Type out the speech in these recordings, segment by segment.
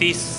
30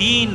3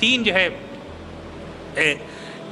3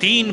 3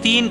3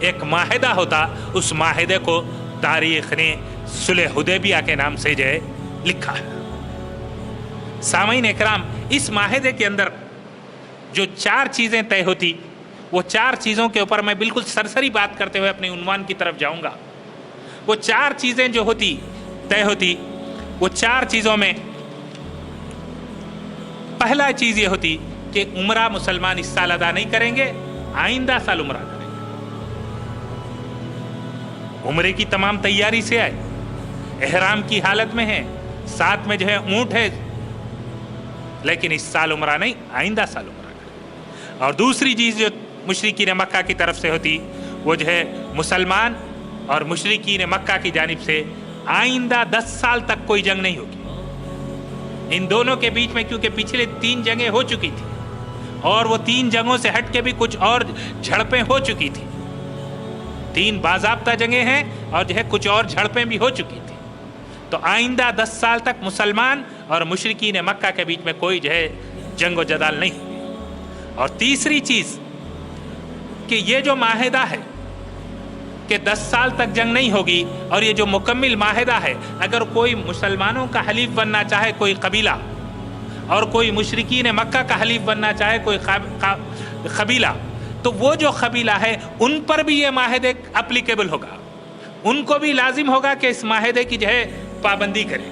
ایک معاہدہ ہوتا، اس معاہدے کو تاریخ نے صلح حدیبیہ کے نام سے جو ہے لکھا ہے۔ سامعین اکرام، اس معاہدے کے اندر جو 4 چیزیں طے ہوتی، وہ 4 چیزوں کے اوپر میں بالکل سرسری بات کرتے ہوئے اپنے عنوان کی طرف جاؤں گا۔ وہ 4 چیزیں جو ہوتی طے ہوتی، وہ 4 چیزوں میں پہلا چیز یہ ہوتی کہ عمرہ مسلمان اس سال ادا نہیں کریں گے، آئندہ سال عمرہ کریں گے۔ عمرے کی تمام تیاری سے آئے، احرام کی حالت میں ہے، ساتھ میں جو ہے اونٹ ہے، لیکن اس سال عمرہ نہیں، آئندہ سال عمرہ کریں۔ اور دوسری چیز جو مشرکین مکہ کی طرف سے ہوتی، وہ جو ہے مسلمان اور مشرکین مکہ کی جانب سے آئندہ 10 سال تک کوئی جنگ نہیں ہوگی۔ ان دونوں کے بیچ میں کیونکہ پچھلے 3 جنگیں ہو چکی تھی، اور وہ 3 جنگوں سے ہٹ کے بھی کچھ اور جھڑپیں ہو چکی تھی، 3 باضابطہ جنگیں ہیں اور جو ہے کچھ اور جھڑپیں بھی ہو چکی تھی، تو آئندہ 10 سال تک مسلمان اور مشرکین مکہ کے بیچ میں کوئی جو ہے جنگ و جدال نہیں ہوگی۔ اور تیسری چیز کہ یہ جو معاہدہ ہے کہ 10 سال تک جنگ نہیں ہوگی، اور یہ جو مکمل معاہدہ ہے، اگر کوئی مسلمانوں کا حلیف بننا چاہے کوئی قبیلہ، اور کوئی مشرکین مکہ کا حلیف بننا چاہے کوئی قبیلہ، تو وہ جو قبیلہ ہے ان پر بھی یہ معاہدے اپلیکیبل ہوگا، ان کو بھی لازم ہوگا کہ اس معاہدے کی جو ہے پابندی کریں۔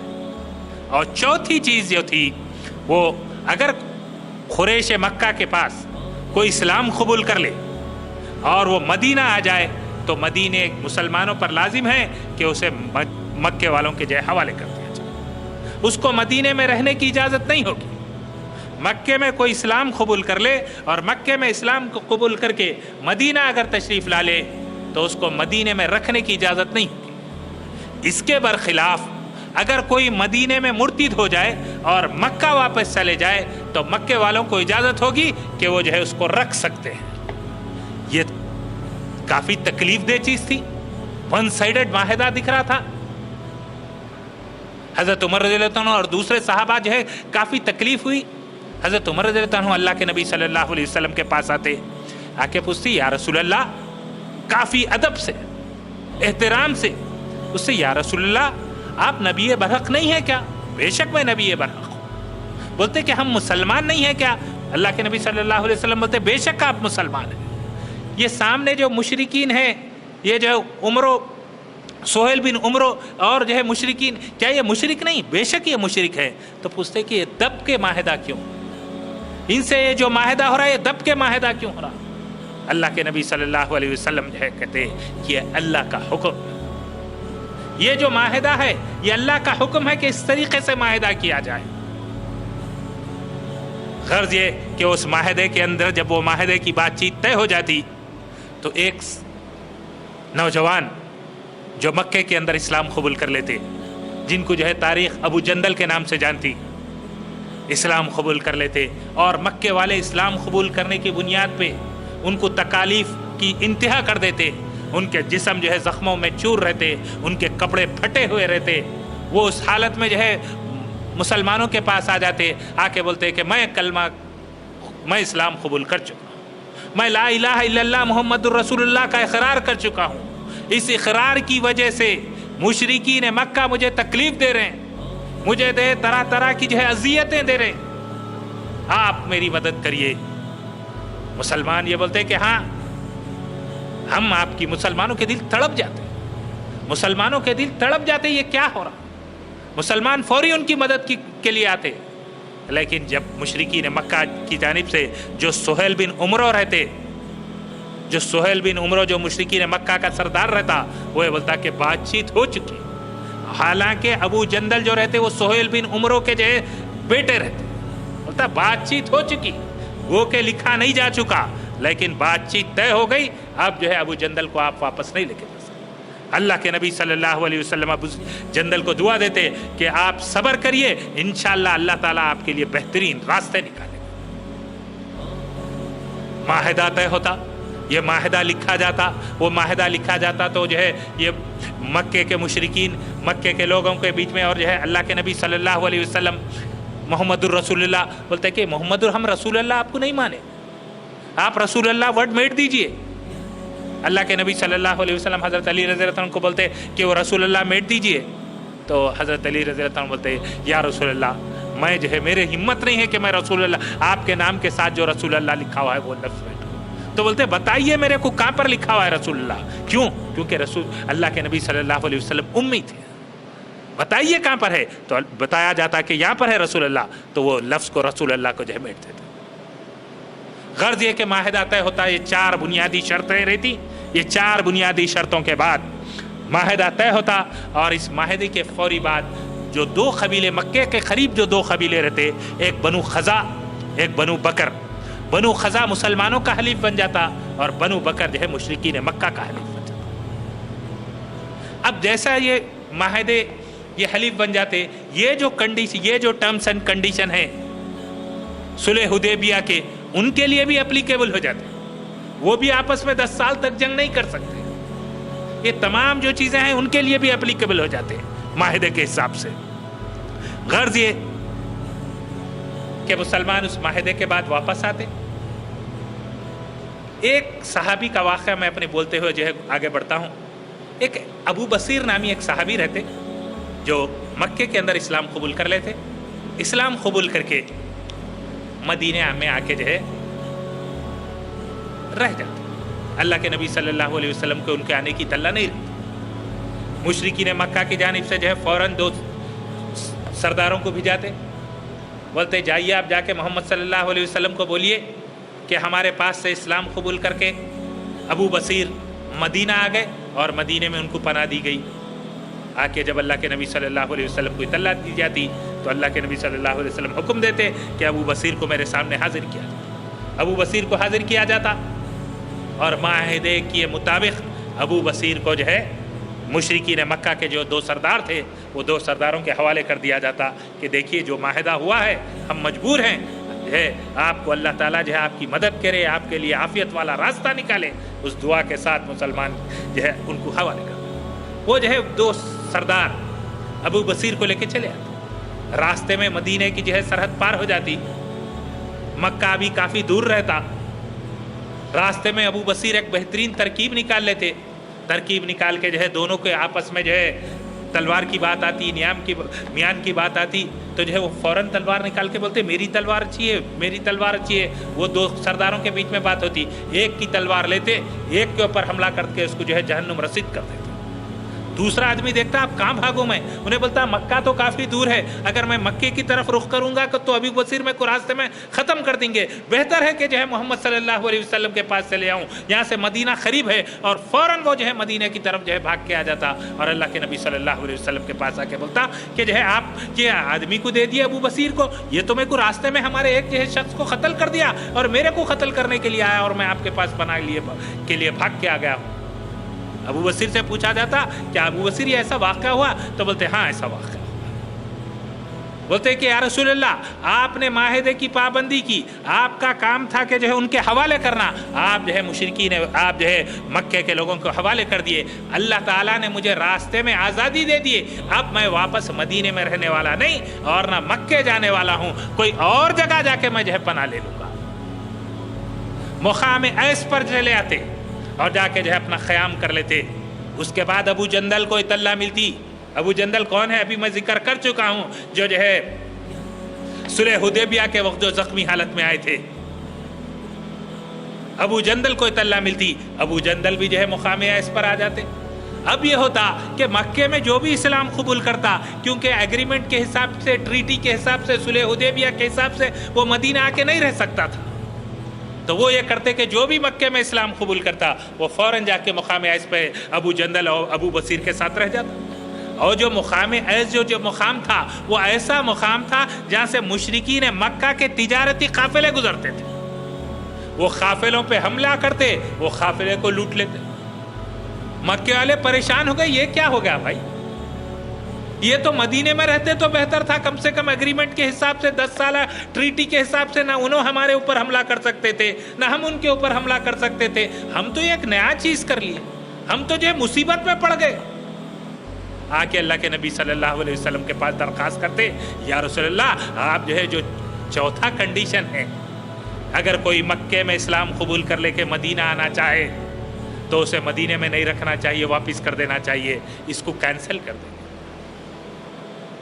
اور چوتھی چیز جو تھی، وہ اگر قریش مکہ کے پاس کوئی اسلام قبول کر لے اور وہ مدینہ آ جائے، تو مدینہ مسلمانوں پر لازم ہے کہ اسے مکے والوں کے جو حوالے کر دیا جائے، اس کو مدینہ میں رہنے کی اجازت نہیں ہوگی۔ مکے میں کوئی اسلام قبول کر لے اور مکے میں اسلام کو قبول کر کے مدینہ اگر تشریف لا لے، تو اس کو مدینہ میں رکھنے کی اجازت نہیں ہوگی۔ اس کے برخلاف اگر کوئی مدینہ میں مرتد ہو جائے اور مکہ واپس چلے جائے، تو مکے والوں کو اجازت ہوگی کہ وہ جو ہے اس کو رکھ سکتے ہیں۔ یہ کافی تکلیف دہ چیز تھی، ون سائیڈڈ معاہدہ دکھ رہا تھا۔ حضرت عمر رضی اللہ عنہ اور دوسرے صحابہ جو ہے کافی تکلیف ہوئی۔ حضرت عمر رضی اللہ عنہ اللہ کے نبی صلی اللہ علیہ وسلم کے پاس آتے، آ کے پوچھتی، یا رسول اللہ، کافی ادب سے احترام سے اس سے، یا رسول اللہ آپ نبی برحق نہیں ہیں کیا؟ بے شک میں نبی برحق ہوں۔ بولتے کہ ہم مسلمان نہیں ہیں کیا؟ اللہ کے نبی صلی اللہ علیہ وسلم بولتے بے شک آپ مسلمان ہیں۔ یہ سامنے جو مشرکین ہیں، یہ جو عمرو، سہیل بن عمرو اور جو ہے مشرکین، کیا یہ مشرک نہیں؟ بے شک یہ مشرک ہے۔ تو پوچھتے کہ یہ دب کے معاہدہ کیوں؟ ان سے یہ جو معاہدہ ہو رہا ہے، یہ دب کے معاہدہ کیوں ہو رہا؟ اللہ کے نبی صلی اللہ علیہ وسلم جو ہے کہتے کہ یہ اللہ کا حکم، یہ جو معاہدہ ہے یہ اللہ کا حکم ہے کہ اس طریقے سے معاہدہ کیا جائے۔ غرض یہ کہ اس معاہدے کے اندر جب وہ معاہدے کی بات چیت طے ہو جاتی، تو ایک نوجوان جو مکے کے اندر اسلام قبول کر لیتے، جن کو جو ہے تاریخ ابو جندل کے نام سے جانتی، اسلام قبول کر لیتے، اور مکے والے اسلام قبول کرنے کی بنیاد پہ ان کو تکالیف کی انتہا کر دیتے، ان کے جسم جو ہے زخموں میں چور رہتے، ان کے کپڑے پھٹے ہوئے رہتے، وہ اس حالت میں جو ہے مسلمانوں کے پاس آ جاتے، آ کے بولتے کہ میں اسلام قبول کر چکا ہوں، میں لا الہ الا اللہ محمد الرسول اللہ کا اقرار کر چکا ہوں، اس اقرار کی وجہ سے مشرکین مکہ مجھے تکلیف دے رہے ہیں، مجھے طرح طرح کی جو ہے اذیتیں دے رہے ہیں، آپ میری مدد کریے۔ مسلمان یہ بولتے کہ ہاں، ہم آپ کی، مسلمانوں کے دل تڑپ جاتے، مسلمانوں کے دل تڑپ جاتے، یہ کیا ہو رہا؟ مسلمان فوری ان کی مدد کے لیے آتے۔ لیکن جب مشرکین مکہ کی جانب سے جو سہیل بن عمرو رہتے، جو سہیل بن عمرو جو مشرکین مکہ کا سردار رہتا، وہ یہ بولتا کہ بات چیت ہو چکی، حالانکہ ابو جندل جو رہتے وہ سہیل بن عمرو کے جو ہے بیٹے رہتے، بولتا بات چیت ہو چکی، وہ کہ لکھا نہیں جا چکا، لیکن بات چیت طے ہو گئی، اب جو ہے ابو جندل کو آپ واپس نہیں لے کے جا سکتے۔ اللہ کے نبی صلی اللہ علیہ وسلم ابو جندل کو دعا دیتے کہ آپ صبر کریے، انشاءاللہ اللہ تعالیٰ آپ کے لیے بہترین راستے نکالے گا۔ معاہدہ طے ہوتا، یہ معاہدہ لکھا جاتا، وہ معاہدہ لکھا جاتا تو جو ہے یہ مکے کے مشرکین، مکے کے لوگوں کے بیچ میں، اور جو ہے اللہ کے نبی صلی اللہ علیہ وسلم محمد الرسول اللہ بولتے کہ محمد ہم رسول اللہ آپ کو نہیں مانے، آپ رسول اللہ ورڈ میٹ دیجئے، اللہ کے نبی صلی اللہ علیہ وسلم حضرت علی رضی اللہ عنہ کو بولتے کہ وہ رسول اللہ میٹ دیجئے، تو حضرت علی رضی اللہ عنہ بولتے یا رسول اللہ میں جو ہے میرے ہمت نہیں ہے کہ میں رسول اللہ آپ کے نام کے ساتھ جو رسول اللہ لکھا ہوا ہے وہ لفظ بیٹھوں۔ تو بولتے بتائیے میرے کو کہاں پر لکھا ہوا ہے رسول اللہ؟ کیوں؟ کیونکہ رسول اللہ کے نبی صلی اللہ علیہ وسلم امی تھے، بتائیے کہاں پر ہے؟ تو بتایا جاتا کہ یہاں پر ہے رسول اللہ، تو وہ لفظ کو رسول اللہ کو جو ہے میٹ دیتے۔ غرض یہ کہ معاہدہ طے ہوتا ہے، یہ 4 بنیادی شرطیں رہتی، یہ 4 بنیادی شرطوں کے بعد معاہدہ طے ہوتا، اور اس معاہدے کے فوری بعد جو 2 قبیلے مکے کے قریب جو 2 قبیلے رہتے، ایک بنو خزا ایک بنو بکر، بنو خزا مسلمانوں کا حلیف بن جاتا اور بنو بکر جو ہے مشرکین مکہ کا حلیف بن جاتا۔ اب جیسا یہ معاہدے یہ حلیف بن جاتے، یہ جو ٹرمز اینڈ کنڈیشن ہیں صلح حدیبیہ کے، ان کے لیے بھی اپلیکیبل ہو جاتے، وہ بھی آپس میں 10 سال تک جنگ نہیں کر سکتے، یہ تمام جو چیزیں ہیں ان کے لیے بھی اپلیکیبل ہو جاتے معاہدے کے حساب سے۔ غرض یہ کہ مسلمان اس معاہدے کے بعد واپس آتے۔ ایک صحابی کا واقعہ میں اپنے بولتے ہوئے جو ہے آگے بڑھتا ہوں۔ ایک ابو بصیر نامی ایک صحابی رہتے جو مکے کے اندر اسلام قبول کر لیتے، اسلام قبول کر کے مدینہ میں آ کے جو ہے رہ جاتے۔ اللہ کے نبی صلی اللہ علیہ وسلم کو ان کے آنے کی طلع نہیں رہتی۔ مشرکین مکہ کی جانب سے جو ہے فوراً 2 سرداروں کو بھیجاتے، بولتے جائیے آپ جا کے محمد صلی اللہ علیہ وسلم کو بولیے کہ ہمارے پاس سے اسلام قبول کر کے ابو بصیر مدینہ آ گئے اور مدینہ میں ان کو پناہ دی گئی۔ آ کے جب اللہ کے نبی صلی اللہ علیہ وسلم کو اطلاع دی جاتی تو اللہ کے نبی صلی اللہ علیہ وسلم حکم دیتے کہ ابو بصیر کو میرے سامنے حاضر کیا جاتا۔ ابو بصیر کو حاضر کیا جاتا اور معاہدے کے مطابق ابو بصیر کو جو ہے مشرکین مکہ کے جو 2 سردار تھے وہ 2 سرداروں کے حوالے کر دیا جاتا کہ دیکھیے جو معاہدہ ہوا ہے ہم مجبور ہیں ہے آپ کو اللہ تعالیٰ جو ہے آپ کی مدد کرے، آپ کے لیے عافیت والا راستہ نکالے، اس دعا کے ساتھ مسلمان جو ہے ان کو حوالے کر۔ وہ جو ہے 2 سردار ابو بصیر کو لے کے چلے آتے، راستے میں مدینے کی جو ہے سرحد پار ہو جاتی، مکہ بھی کافی دور رہتا، راستے میں ابو بصیر ایک بہترین ترکیب نکال لیتے، ترکیب نکال کے جو ہے دونوں کے آپس میں جو ہے تلوار کی بات آتی، میان کی بات آتی تو جو ہے وہ فوراً تلوار نکال کے بولتے میری تلوار اچھی ہے، میری تلوار اچھی ہے۔ وہ 2 سرداروں کے بیچ میں بات ہوتی، ایک کی تلوار لیتے، ایک کے اوپر حملہ کر کے اس کو جو ہے جہنم رسید کر دیتے۔ دوسرا آدمی دیکھتا اب کہاں بھاگوں میں، انہیں بولتا مکہ تو کافی دور ہے، اگر میں مکے کی طرف رخ کروں گا تو ابو بصیر میں کو راستے میں ختم کر دیں گے، بہتر ہے کہ جو ہے محمد صلی اللہ علیہ وسلم کے پاس چلے آؤں، یہاں سے مدینہ قریب ہے۔ اور فوراً وہ جو ہے مدینہ کی طرف جو ہے بھاگ کے آ جاتا اور اللہ کے نبی صلی اللہ علیہ وسلم کے پاس آ کے بولتا کہ جو ہے آپ یہ آدمی کو دے دیا ابو بصیر کو، یہ تو میرے کو راستے میں ہمارے ایک جو ہے شخص کو قتل کر دیا اور میرے کو قتل کرنے کے لیے آیا اور میں آپ کے پاس پناہ کے لیے بھاگ کے آ گیا ہوں۔ ابو بصیر سے پوچھا جاتا کیا ابو بصیر یہ ایسا واقعہ ہوا؟ تو بولتے ہاں ایسا واقعہ ہوا۔ بولتے کہ یا رسول اللہ آپ نے معاہدے کی پابندی کی، آپ کا کام تھا کہ جو ہے ان کے حوالے کرنا، آپ جو ہے مشرکین آپ جو ہے مکے کے لوگوں کو حوالے کر دیے، اللہ تعالیٰ نے مجھے راستے میں آزادی دے دیے، اب میں واپس مدینے میں رہنے والا نہیں اور نہ مکے جانے والا ہوں، کوئی اور جگہ جا کے میں جو ہے پناہ لے لوں گا۔ مقام ایس پر چلے آتے اور جا کے جو ہے اپنا قیام کر لیتے۔ اس کے بعد ابو جندل کو اطلاع ملتی۔ ابو جندل کون ہے؟ ابھی میں ذکر کر چکا ہوں، جو ہے صلح حدیبیہ کے وقت جو زخمی حالت میں آئے تھے۔ ابو جندل کو اطلاع ملتی، ابو جندل بھی جو ہے مقام ایس پر آ جاتے۔ اب یہ ہوتا کہ مکے میں جو بھی اسلام قبول کرتا، کیونکہ ایگریمنٹ کے حساب سے، ٹریٹی کے حساب سے، صلح حدیبیہ کے حساب سے وہ مدینہ آ کے نہیں رہ سکتا تھا، تو وہ یہ کرتے کہ جو بھی مکے میں اسلام قبول کرتا وہ فوراً جا کے مقام ایس پہ ابو جندل اور ابو بصیر کے ساتھ رہ جاتا۔ اور جو مقام ایس جو مقام تھا وہ ایسا مقام تھا جہاں سے مشرکین مکہ کے تجارتی قافلے گزرتے تھے، وہ قافلوں پہ حملہ کرتے، وہ قافلے کو لوٹ لیتے۔ مکے والے پریشان ہو گئے، یہ کیا ہو گیا بھائی، یہ تو مدینے میں رہتے تو بہتر تھا، کم سے کم ایگریمنٹ کے حساب سے 10 سالہ ٹریٹی کے حساب سے نہ انہوں ہمارے اوپر حملہ کر سکتے تھے نہ ہم ان کے اوپر حملہ کر سکتے تھے، ہم تو یہ ایک نیا چیز کر لیے، ہم تو جو ہے مصیبت میں پڑ گئے۔ آ کے اللہ کے نبی صلی اللہ علیہ وسلم کے پاس درخواست کرتے یا رسول اللہ آپ جو ہے جو چوتھا کنڈیشن ہے، اگر کوئی مکے میں اسلام قبول کر لے کے مدینہ آنا چاہے تو اسے مدینے میں نہیں رکھنا چاہیے، واپس کر دینا چاہیے، اس کو کینسل کر دیں۔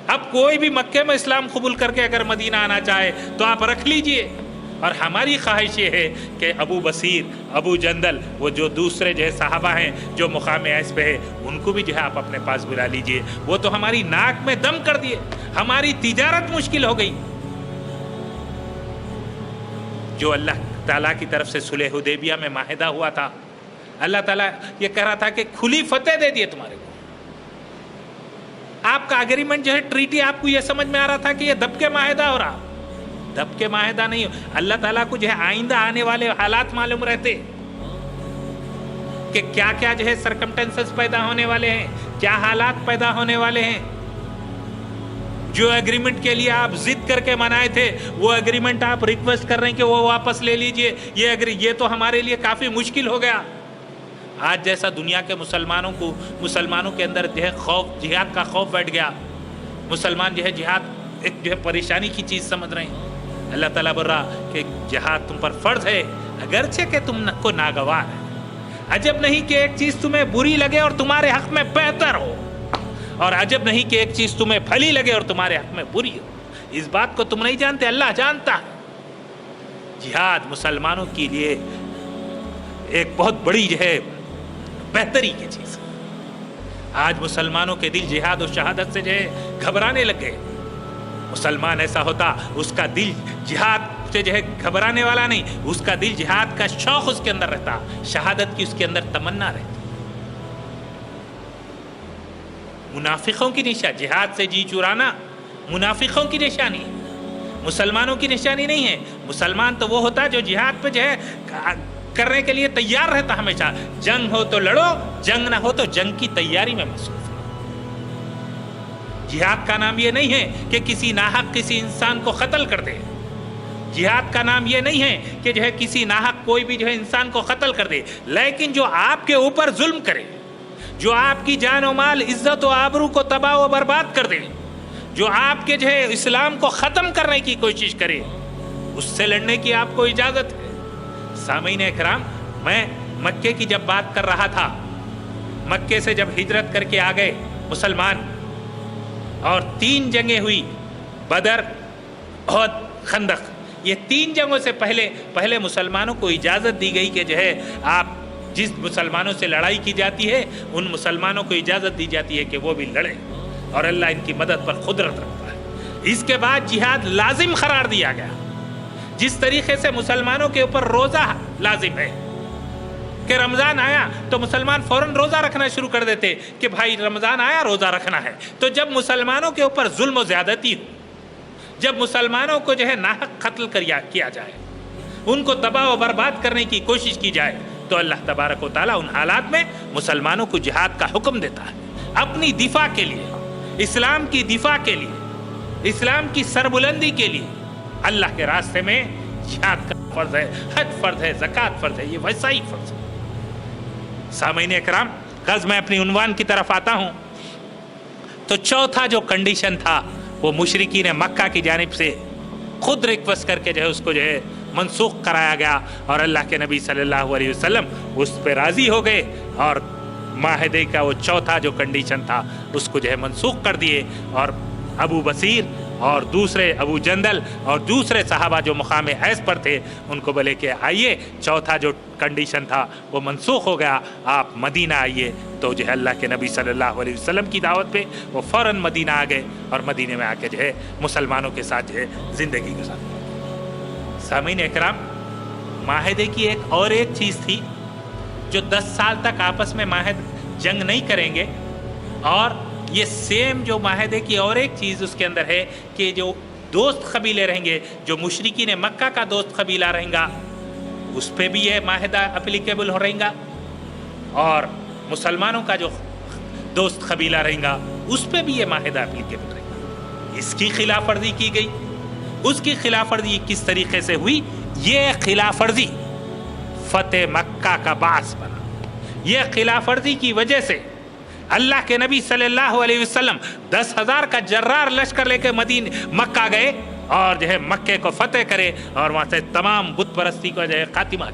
اب کوئی بھی مکے میں اسلام قبول کر کے اگر مدینہ آنا چاہے تو آپ رکھ لیجئے، اور ہماری خواہش یہ ہے کہ ابو بصیر، ابو جندل، وہ جو دوسرے جو ہے صحابہ ہیں جو مقام ایس پہ ہے، ان کو بھی جو ہے آپ اپنے پاس بلا لیجئے۔ وہ تو ہماری ناک میں دم کر دیے، ہماری تجارت مشکل ہو گئی۔ جو اللہ تعالیٰ کی طرف سے صلح حدیبیہ میں معاہدہ ہوا تھا، اللہ تعالیٰ یہ کہہ رہا تھا کہ کھلی فتح دے دیے تمہارے کو۔ آپ کا اگریمنٹ جو ہے، ٹریٹی، آپ کو یہ سمجھ میں آ رہا تھا کہ یہ دب کے معاہدہ ہو رہا، دب کے معاہدہ نہیں ہو۔ اللہ تعالیٰ کو جو ہے آئندہ آنے والے حالات معلوم رہتے کہ کیا کیا جو ہے سرکمٹنسز پیدا ہونے والے ہیں، کیا حالات پیدا ہونے والے ہیں۔ جو اگریمنٹ کے لیے آپ ضد کر کے منائے تھے، وہ اگریمنٹ آپ ریکویسٹ کر رہے ہیں کہ وہ واپس لے لیجئے، یہ تو ہمارے لیے کافی مشکل ہو گیا۔ آج جیسا دنیا کے مسلمانوں کے اندر جو ہے خوف، جہاد کا خوف بیٹھ گیا، مسلمان جو ہے جہاد ایک جو ہے پریشانی کی چیز سمجھ رہے ہیں۔ اللہ تعالیٰ بول رہا کہ جہاد تم پر فرض ہے، اگرچہ کہ تم کو ناگوار ہے۔ عجب نہیں کہ ایک چیز تمہیں بری لگے اور تمہارے حق میں بہتر ہو، اور عجب نہیں کہ ایک چیز تمہیں بھلی لگے اور تمہارے حق میں بری ہو۔ اس بات کو تم نہیں جانتے، اللہ جانتا ہے۔ جہاد مسلمانوں کے لیے ایک بہت بڑی جو ہے بہتری کی چیز ہے۔ آج مسلمانوں کے دل جہاد و شہادت سے جو ہے گھبرانے لگ گئے۔ مسلمان ایسا ہوتا، اس کا دل جہاد سے جو ہے گھبرانے والا نہیں، اس کا دل جہاد کا شوق اس کے اندر رہتا، شہادت کی اس کے اندر تمنا رہتی۔ منافقوں کی نشانی، جہاد سے جی چرانا منافقوں کی نشانی ہے، مسلمانوں کی نشانی نہیں ہے۔ مسلمان تو وہ ہوتا جو جہاد پہ جو ہے کرنے کے لیے تیار رہتا ہمیشہ، جنگ ہو تو لڑو، جنگ نہ ہو تو جنگ کی تیاری میں مصروف ہے۔ جہاد کا نام یہ نہیں ہے کہ کسی ناحق کسی انسان کو قتل کر دے، جہاد کا نام یہ نہیں ہے کہ جو ہے کسی ناحق کوئی بھی جو ہے انسان کو قتل کر دے، لیکن جو آپ کے اوپر ظلم کرے، جو آپ کی جان و مال، عزت و آبرو کو تباہ و برباد کر دے، جو آپ کے جو ہے اسلام کو ختم کرنے کی کوشش کرے، اس سے لڑنے کی آپ کو اجازت ہے۔ سامعین اکرام، میں مکے کی جب بات کر رہا تھا، مکے سے جب ہجرت کر کے آ گئے مسلمان، اور 3 جنگیں ہوئی، بدر، احد، خندق، یہ 3 جنگوں سے پہلے مسلمانوں کو اجازت دی گئی کہ جو ہے آپ جس مسلمانوں سے لڑائی کی جاتی ہے ان مسلمانوں کو اجازت دی جاتی ہے کہ وہ بھی لڑیں، اور اللہ ان کی مدد پر قدرت رکھتا ہے۔ اس کے بعد جہاد لازم قرار دیا گیا۔ جس طریقے سے مسلمانوں کے اوپر روزہ لازم ہے کہ رمضان آیا تو مسلمان فوراً روزہ رکھنا شروع کر دیتے کہ بھائی رمضان آیا، روزہ رکھنا ہے۔ تو جب مسلمانوں کے اوپر ظلم و زیادتی ہو، جب مسلمانوں کو جو ہے ناحق قتل کیا جائے، ان کو تباہ و برباد کرنے کی کوشش کی جائے، تو اللہ تبارک و تعالیٰ ان حالات میں مسلمانوں کو جہاد کا حکم دیتا ہے، اپنی دفاع کے لیے، اسلام کی دفاع کے لیے، اسلام کی سربلندی کے لیے۔ اللہ کے راستے میں جہاد کا فرض ہے، حج فرض ہے، زکوٰۃ فرض ہے، یہ ویسا ہی فرض ہے۔ سامعین اکرام، غرض میں اپنی عنوان کی طرف آتا ہوں۔ تو چوتھا جو کنڈیشن تھا وہ مشرکین مکہ کی جانب سے خود ریکویسٹ کر کے جو ہے اس کو جو ہے منسوخ کرایا گیا، اور اللہ کے نبی صلی اللہ علیہ وسلم اس پہ راضی ہو گئے، اور معاہدے کا وہ چوتھا جو کنڈیشن تھا اس کو جو ہے منسوخ کر دیے، اور ابو بصیر اور دوسرے ابو جندل اور دوسرے صحابہ جو مقام حیض پر تھے ان کو بولے کہ آئیے، چوتھا جو کنڈیشن تھا وہ منسوخ ہو گیا، آپ مدینہ آئیے۔ تو جو ہے اللہ کے نبی صلی اللہ علیہ وسلم کی دعوت پہ وہ فوراً مدینہ آ گئے، اور مدینہ میں آ کے جو ہے مسلمانوں کے ساتھ جو ہے زندگی گزارا۔ سامعین اکرام، معاہدے کی ایک چیز تھی، جو 10 سال تک آپس میں جنگ نہیں کریں گے، اور یہ سیم جو معاہدے کی اور ایک چیز اس کے اندر ہے کہ جو دوست قبیلے رہیں گے، جو مشرکین مکہ کا دوست قبیلہ رہیں گا، اس پہ بھی یہ معاہدہ اپلیکیبل ہو رہیں گا، اور مسلمانوں کا جو دوست قبیلہ رہیں گا اس پہ بھی یہ معاہدہ اپلیکیبل رہے گا۔ اس کی خلاف ورزی کی گئی، اس کی خلاف ورزی کس طریقے سے ہوئی؟ یہ خلاف ورزی فتح مکہ کا باعث بنا۔ یہ خلاف ورزی کی وجہ سے اللہ کے نبی صلی اللہ علیہ وسلم 10,000 کا جرار لشکر لے کے مکہ گئے، اور جو ہے مکے کو فتح کرے، اور وہاں سے تمام بت پرستی کو جو ہے خاتمہ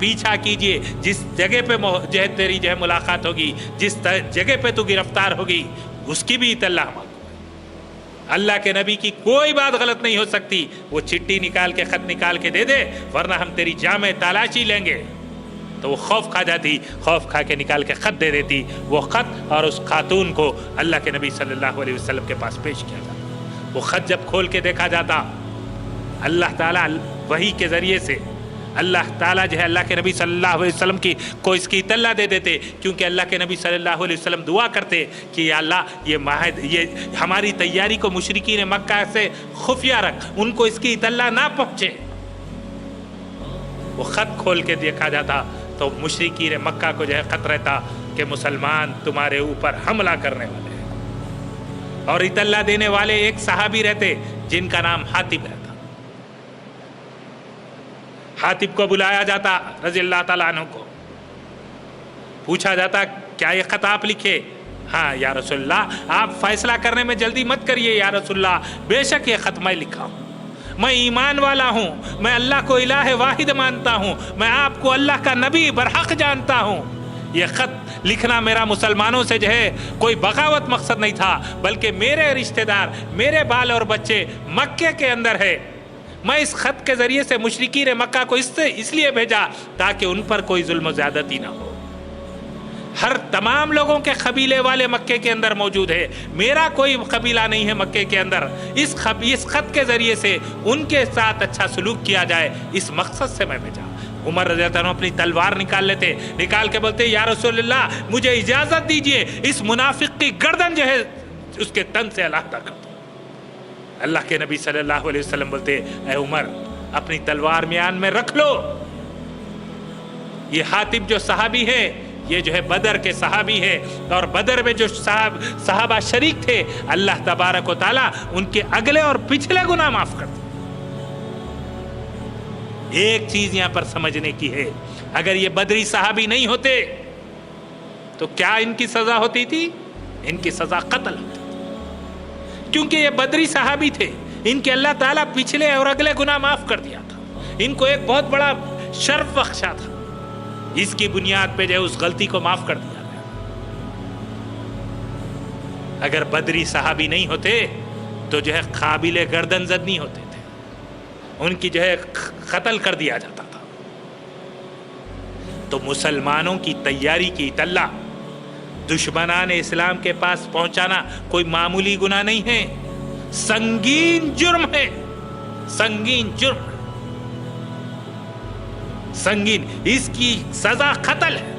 پیچھا کیجئے جس جگہ پہ جو ہے تیری جو ہے ملاقات ہوگی، جس جگہ پہ تو گرفتار ہوگی اس کی بھی اطلاع ہمارے۔ اللہ کے نبی کی کوئی بات غلط نہیں ہو سکتی، وہ چٹھی نکال کے خط نکال کے دے دے ورنہ ہم تیری جامع تلاشی لیں گے، تو وہ خوف کھا جاتی، خوف کھا کے نکال کے خط دے دیتی، وہ خط اور اس خاتون کو اللہ کے نبی صلی اللہ علیہ وسلم کے پاس پیش کیا جاتا۔ وہ خط جب کھول کے دیکھا جاتا، اللہ تعالیٰ وحی کے ذریعے سے اللہ تعالیٰ جو ہے اللہ کے نبی صلی اللہ علیہ وسلم کی کو اس کی اطلاع دے دیتے، کیونکہ اللہ کے نبی صلی اللہ علیہ وسلم دعا کرتے کہ یا اللہ یہ ہماری تیاری کو مشرکین مکہ سے خفیہ رکھ، ان کو اس کی اطلاع نہ پہنچے۔ وہ خط کھول کے دیکھا جاتا تو مشرکین مکہ کو جو ہے خط رہتا کہ مسلمان تمہارے اوپر حملہ کرنے والے ہیں، اور اطلاع دینے والے ایک صحابی رہتے جن کا نام حاتب رہتا۔ حاتب کو بلایا جاتا رضی اللہ تعالیٰ عنہ کو، پوچھا جاتا کیا یہ خط آپ لکھے؟ ہاں یا رسول اللہ، آپ فیصلہ کرنے میں جلدی مت کریے یا رسول اللہ، بے شک یہ خط میں لکھا ہوں، میں ایمان والا ہوں، میں اللہ کو الہ واحد مانتا ہوں، میں آپ کو اللہ کا نبی برحق جانتا ہوں۔ یہ خط لکھنا میرا مسلمانوں سے جو ہے کوئی بغاوت مقصد نہیں تھا، بلکہ میرے رشتہ دار، میرے بال اور بچے مکے کے اندر ہے، میں اس خط کے ذریعے سے مشرکین مکہ کو اس لیے بھیجا تاکہ ان پر کوئی ظلم و زیادتی نہ ہو۔ ہر تمام لوگوں کے قبیلے والے مکے کے اندر موجود ہے، میرا کوئی قبیلہ نہیں ہے مکے کے اندر، اس خط کے ذریعے سے ان کے ساتھ اچھا سلوک کیا جائے، اس مقصد سے میں بھیجا۔ عمر رضی اللہ عنہ اپنی تلوار نکال لیتے، نکال کے بولتے یا رسول اللہ مجھے اجازت دیجئے اس منافق کی گردن جو ہے اس کے تن سے علیحدہ کر دو۔ اللہ کے نبی صلی اللہ علیہ وسلم بولتے اے عمر اپنی تلوار میان میں رکھ لو، یہ حاتب جو صحابی ہے یہ جو ہے بدر کے صحابی ہے، اور بدر میں جو صحابہ شریک تھے اللہ تبارک و تعالی ان کے اگلے اور پچھلے گناہ معاف کر دے۔ ایک چیز یہاں پر سمجھنے کی ہے، اگر یہ بدری صحابی نہیں ہوتے تو کیا ان کی سزا ہوتی تھی؟ ان کی سزا قتل ہوتی، کیونکہ یہ بدری صحابی تھے، ان کے اللہ تعالیٰ پچھلے اور اگلے گناہ معاف کر دیا تھا، ان کو ایک بہت بڑا شرف بخشا تھا، اس کی بنیاد پہ جو ہے اس غلطی کو معاف کر دیا گیا۔ اگر بدری صحابی نہیں ہوتے تو جو ہے قابل گردن زد نہیں ہوتے تھے، ان کی جو ہے قتل کر دیا جاتا تھا۔ تو مسلمانوں کی تیاری کی اطلاع دشمنان اسلام کے پاس پہنچانا کوئی معمولی گناہ نہیں ہے، سنگین جرم ہے، سنگین جرم، سنگین، اس کی سزا قتل ہے۔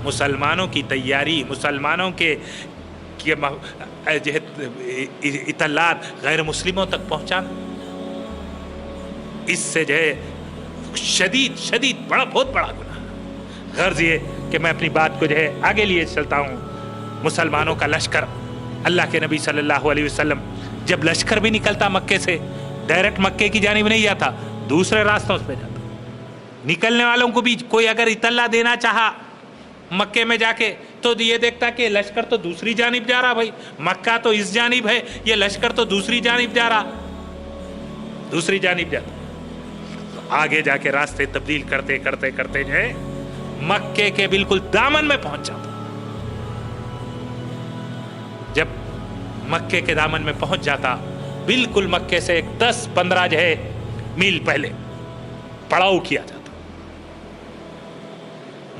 مسلمانوں کی تیاری، مسلمانوں کے اطلاعات غیر مسلموں تک پہنچانا، اس سے جو ہے شدید بہت بڑا گناہ۔ غرض یہ کہ میں اپنی بات کو جو ہے آگے لیے چلتا ہوں۔ مسلمانوں کا لشکر، اللہ کے نبی صلی اللہ علیہ وسلم جب لشکر بھی نکلتا مکے سے، ڈائریکٹ مکے کی جانب نہیں جاتا، دوسرے راستوں پہ جاتا۔ نکلنے والوں کو بھی کوئی اگر اطلاع دینا چاہا مکے میں جا کے تو یہ دیکھتا کہ لشکر تو دوسری جانب جا رہا، بھائی مکہ تو اس جانب ہے، یہ لشکر تو دوسری جانب جا رہا، دوسری جانب جاتا۔ آگے جا کے راستے تبدیل کرتے کرتے کرتے جو ہے مکے کے بالکل دامن میں پہنچ جاتا۔ جب مکے کے دامن میں پہنچ جاتا، بالکل مکے سے 10-15 جو ہے میل پہلے پڑاؤ کیا جاتا۔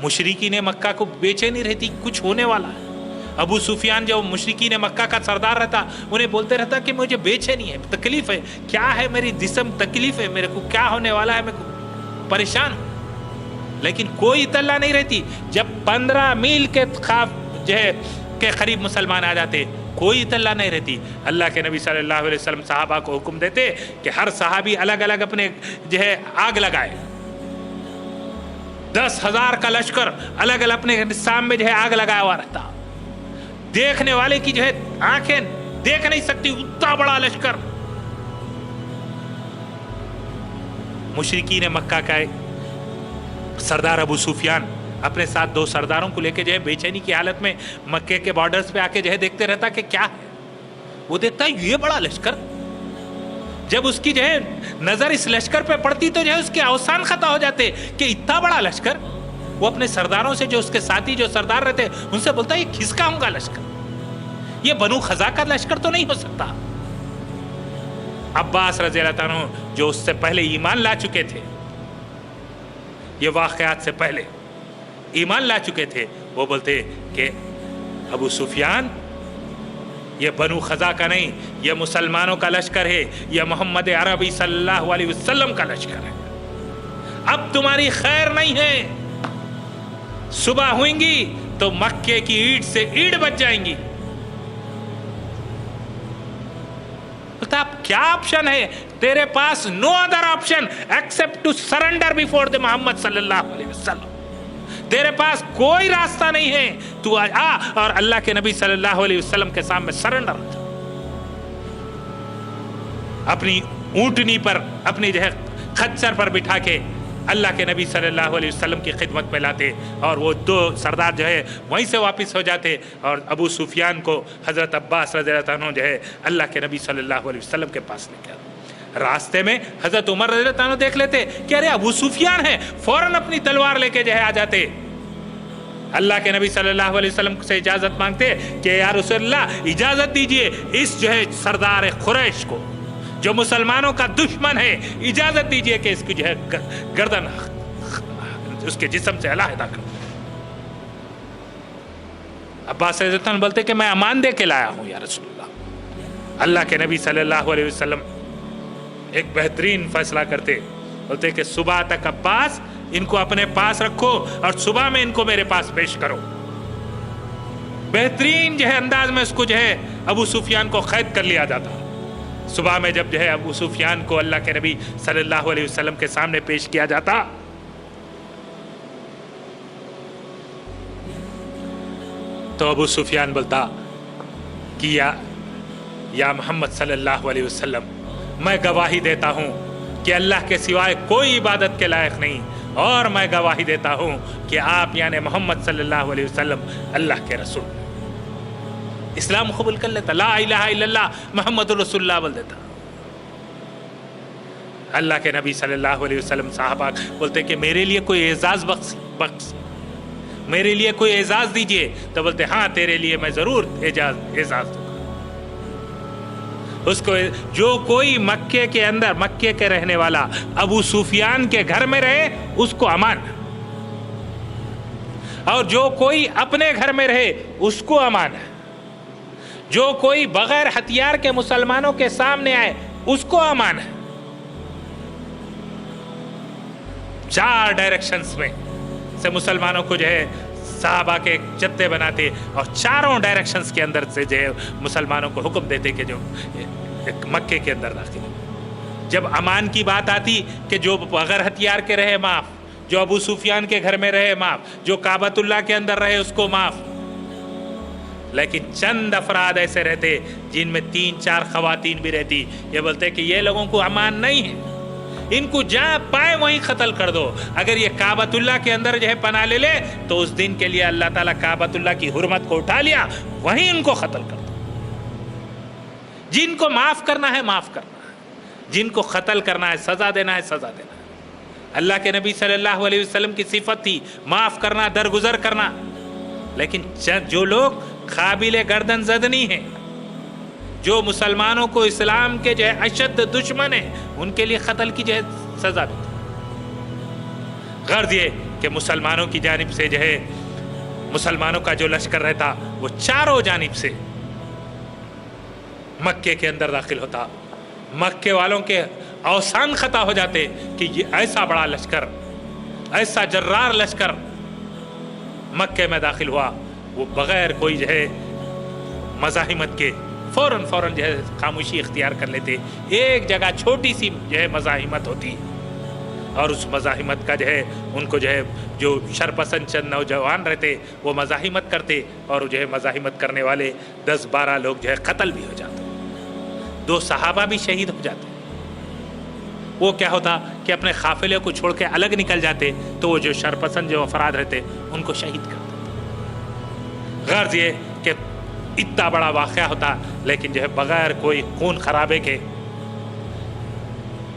مشرکین مکہ کو بے چینی رہتی، کچھ ہونے والا ہے۔ ابو سفیان جو مشرکین مکہ کا سردار رہتا، انہیں بولتے رہتا کہ مجھے بے چینی ہے، تکلیف ہے، کیا ہے میری جسم تکلیف ہے، میرے کو کیا ہونے والا ہے، میں کو پریشان ہوں، لیکن کوئی اطلاع نہیں رہتی۔ جب 15 میل کے جو ہے کے قریب مسلمان آ جاتے، کوئی اطلاع نہیں رہتی۔ اللہ کے نبی صلی اللہ علیہ وسلم صحابہ کو حکم دیتے کہ ہر صحابی الگ الگ اپنے جو ہے آگ لگائے۔ 10,000 کا لشکر الگ الگ اپنے نظام میں جو ہے آگ لگایا ہوا رہتا، دیکھنے والے کی جو ہے آنکھیں دیکھ نہیں سکتی، اتنا بڑا لشکر۔ مشرکین مکہ کا سردار ابو سفیان اپنے ساتھ 2 سرداروں کو لے کے جو ہے بے چینی کی حالت میں مکے کے بارڈرز پہ آ کے جو ہے دیکھتے رہتا کہ کیا ہے۔ وہ دیکھتا ہے یہ بڑا لشکر، جب اس کی جو ہے نظر اس لشکر پہ پڑتی تو جو ہے اس کے اوسان خطا ہو جاتے کہ اتنا بڑا لشکر. وہ اپنے سرداروں سے جو اس کے ساتھی جو سردار رہتے ان سے بولتا یہ کس کا ہوگا لشکر, یہ بنو خزاع کا لشکر تو نہیں ہو سکتا. عباس رضی اللہ عنہ جو اس سے پہلے ایمان لا چکے تھے, یہ واقعات سے پہلے ایمان لا چکے تھے, وہ بولتے کہ ابو سفیان یہ بنو خزاع کا نہیں, یہ مسلمانوں کا لشکر ہے, یہ محمد عربی صلی اللہ علیہ وسلم کا لشکر ہے. اب تمہاری خیر نہیں ہے, صبح ہوئیں گی تو مکے کی اینٹ سے اینٹ بچ جائیں گی. اب کیا آپشن ہے تیرے پاس؟ No other option except to surrender before the Muhammad صلی اللہ علیہ وسلم. تیرے پاس کوئی راستہ نہیں ہے, تو آ اور اللہ کے نبی صلی اللہ علیہ وسلم کے سامنے سرنڈر ہو جا. اپنی اونٹنی پر اپنی جو ہے خچر پر بٹھا کے اللہ کے نبی صلی اللہ علیہ وسلم کی خدمت میں لاتے, اور وہ دو سردار جو ہے وہیں سے واپس ہو جاتے, اور ابو سفیان کو حضرت عباس رضی اللہ عنہ جو ہے اللہ کے نبی صلی اللہ علیہ وسلم کے پاس لے کے آتے. راستے میں حضرت عمر رضی اللہ عنہ دیکھ لیتے کہ ارے ابو سفیان ہے, فوراً اپنی تلوار لے کے جو ہے آ جاتے. اللہ کے نبی صلی اللہ علیہ وسلم سے اجازت مانگتے کہ یا رسول اللہ اجازت دیجئے اس جو ہے سردار قریش کو جو مسلمانوں کا دشمن ہے, اجازت دیجئے کہ اس کی جو ہے گردن اس کے جسم سے علیحدہ کر. عباس رضی اللہ عنہ بولتے کہ میں امان دے کے لایا ہوں یا رسول اللہ. اللہ کے نبی صلی اللہ علیہ وسلم ایک بہترین فیصلہ کرتے, بولتے کہ صبح تک عباس ان کو اپنے پاس رکھو اور صبح میں ان کو میرے پاس پیش کرو. بہترین جو ہے انداز میں اس کو جو ہے ابو سفیان کو قید کر لیا جاتا. صبح میں جب جو ہے ابو سفیان کو اللہ کے نبی صلی اللہ علیہ وسلم کے سامنے پیش کیا جاتا تو ابو سفیان بولتا کہ یا محمد صلی اللہ علیہ وسلم, میں گواہی دیتا ہوں کہ اللہ کے سوائے کوئی عبادت کے لائق نہیں, اور میں گواہی دیتا ہوں کہ آپ یعنی محمد صلی اللہ علیہ وسلم اللہ کے رسول. اسلام قبول کر لیتا, لا الہ الا اللہ محمد رسول اللہ بول دیتا. اللہ کے نبی صلی اللہ علیہ وسلم صحابہ بولتے کہ میرے لیے کوئی اعزاز بخش, میرے لیے کوئی اعزاز دیجئے. تو بولتے ہاں تیرے لیے میں ضرور اعزاز دوں گا. اس کو جو کوئی مکے کے اندر, مکے کے رہنے والا ابو سفیان کے گھر میں رہے اس کو امان, اور جو کوئی اپنے گھر میں رہے اس کو امان ہے. جو کوئی بغیر ہتھیار کے مسلمانوں کے سامنے آئے اس کو امان ہے. 4 ڈائریکشنز میں سے مسلمانوں کو جو ہے صحابہ کے جتے بناتے, اور چاروں ڈائریکشنز کے اندر سے جو ہے مسلمانوں کو حکم دیتے کہ جو مکے کے اندر داخل ہو. جب امان کی بات آتی کہ جو بغیر ہتھیار کے رہے معاف, جو ابو سفیان کے گھر میں رہے معاف, جو کعبۃ اللہ کے اندر رہے اس کو معاف. لیکن چند افراد ایسے رہتے جن میں 3-4 خواتین بھی رہتی, یہ بولتے کہ یہ لوگوں کو امان نہیں ہے, ان کو جہاں پائے وہیں قتل کر دو. اگر یہ کعبۃ اللہ کے اندر جو ہے پناہ لے لے تو اس دن کے لیے اللہ تعالیٰ کعبۃ اللہ کی حرمت کو اٹھا لیا, وہیں ان کو قتل کر دو. جن کو معاف کرنا ہے معاف کرنا ہے, جن کو قتل کرنا ہے سزا دینا ہے سزا دینا ہے. اللہ کے نبی صلی اللہ علیہ وسلم کی صفت تھی معاف کرنا, درگزر کرنا. لیکن جو لوگ قابل گردن زدنی ہیں, جو مسلمانوں کو اسلام کے جو ہے اشد دشمن ہیں, ان کے لیے قتل کی جو ہے سزا بھی. غرض یہ کہ مسلمانوں کی جانب سے جو ہے مسلمانوں کا جو لشکر رہتا وہ چاروں جانب سے مکے کے اندر داخل ہوتا. مکے والوں کے اوسان خطا ہو جاتے کہ یہ ایسا بڑا لشکر, ایسا جرار لشکر مکے میں داخل ہوا. وہ بغیر کوئی جو ہے مزاحمت کے فوراً جو ہے خاموشی اختیار کر لیتے. ایک جگہ چھوٹی سی جو ہے مزاحمت ہوتی, اور اس مزاحمت کا جو ہے ان کو جو ہے جو شرپسند چند نوجوان رہتے وہ مزاحمت کرتے, اور جو ہے مزاحمت کرنے والے 10-12 لوگ جو ہے قتل بھی ہو جاتے. 2 صحابہ بھی شہید ہو جاتے. وہ کیا ہوتا کہ اپنے قافلے کو چھوڑ کے الگ نکل جاتے تو وہ جو شرپسند جو افراد رہتے ان کو شہید کر دیتے. غرض یہ کہ اتنا بڑا واقعہ ہوتا لیکن جو ہے بغیر کوئی خون خرابے کے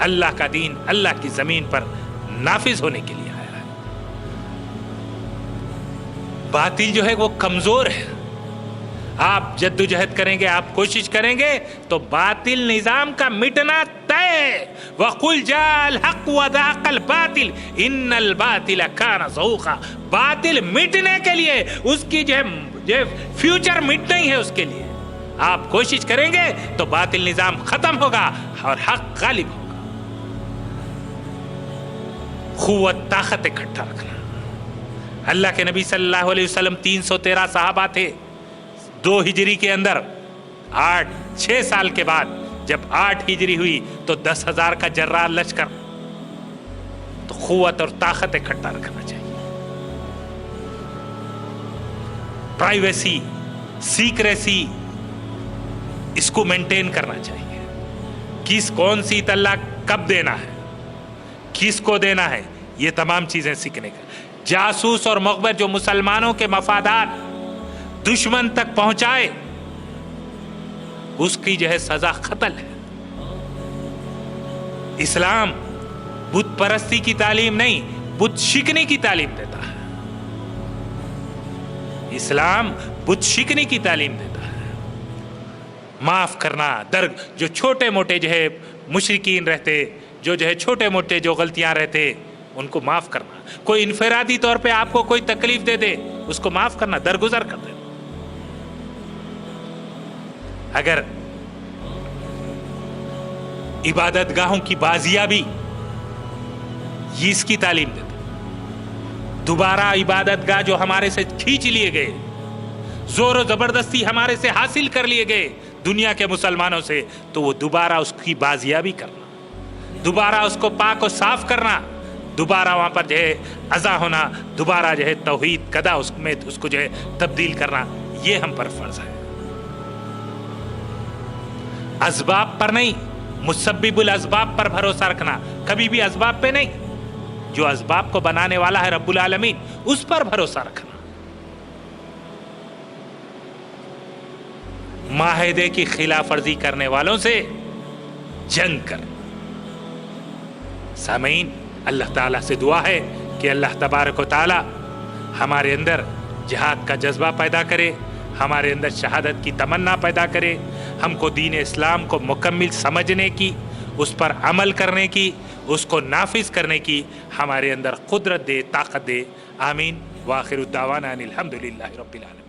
اللہ کا دین اللہ کی زمین پر نافذ ہونے کے لیے آیا ہے. باطل جو ہے وہ کمزور ہے. آپ جدوجہد کریں گے, آپ کوشش کریں گے تو باطل نظام کا مٹنا طے ہے. وَقُلْ جَاءَ الْحَقُّ وَذَاقَ الْبَاطِلُ إِنَّ الْبَاطِلَ كَانَ زَهُوقًا. باطل مٹنے کے لیے, اس کی جو ہے فیوچر مٹنا ہی ہے اس کے لیے. آپ کوشش کریں گے تو باطل نظام ختم ہوگا اور حق غالب ہوگا. قوت طاقت اکٹھا رکھنا. اللہ کے نبی صلی اللہ علیہ وسلم 313 صحابہ تھے. 2 ہجری کے اندر 6 سال کے بعد جب 8 ہجری ہوئی تو 10,000 کا جرار لشکر. تو قوت اور طاقت اکٹھا رکھنا چاہیے. پرائیویسی, سیکریسی, اس کو مینٹین کرنا چاہیے. کس کون سی اطلاع کب دینا ہے, کس کو دینا ہے, یہ تمام چیزیں سیکھنے کا. جاسوس اور مخبر جو مسلمانوں کے مفادات دشمن تک پہنچائے, اس کی جو ہے سزا قتل ہے. اسلام بت پرستی کی تعلیم نہیں, بت شکنی کی تعلیم دیتا ہے. اسلام بت شکنی کی تعلیم دیتا ہے. معاف کرنا, جو چھوٹے موٹے جو ہے مشرکین رہتے, جو ہے چھوٹے موٹے جو غلطیاں رہتے, ان کو معاف کرنا. کوئی انفرادی طور پہ آپ کو کوئی تکلیف دے دے, اس کو معاف کرنا, درگزر کر دے. اگر عبادت گاہوں کی بازیابی, یہ اس کی تعلیم دیتا. دوبارہ عبادت گاہ جو ہمارے سے کھینچ لیے گئے, زور و زبردستی ہمارے سے حاصل کر لیے گئے دنیا کے مسلمانوں سے, تو وہ دوبارہ اس کی بازیابی کرنا, دوبارہ اس کو پاک و صاف کرنا, دوبارہ وہاں پر جو ہے عزا ہونا, دوبارہ جو ہے توحید قدا اس میں اس کو جو ہے تبدیل کرنا, یہ ہم پر فرض ہے. اسباب پر نہیں, مسبب الاسباب پر بھروسہ رکھنا, کبھی بھی اسباب پہ نہیں. جو اسباب کو بنانے والا ہے رب العالمین, اس پر بھروسہ رکھنا. معاہدے کی خلاف ورزی کرنے والوں سے جنگ کر. سامعین, اللہ تعالیٰ سے دعا ہے کہ اللہ تبارک و تعالیٰ ہمارے اندر جہاد کا جذبہ پیدا کرے, ہمارے اندر شہادت کی تمنا پیدا کرے, ہم کو دین اسلام کو مکمل سمجھنے کی, اس پر عمل کرنے کی, اس کو نافذ کرنے کی ہمارے اندر قدرت دے, طاقت دے. آمین. وآخر الدعوانا ان الحمد للہ رب العالمین.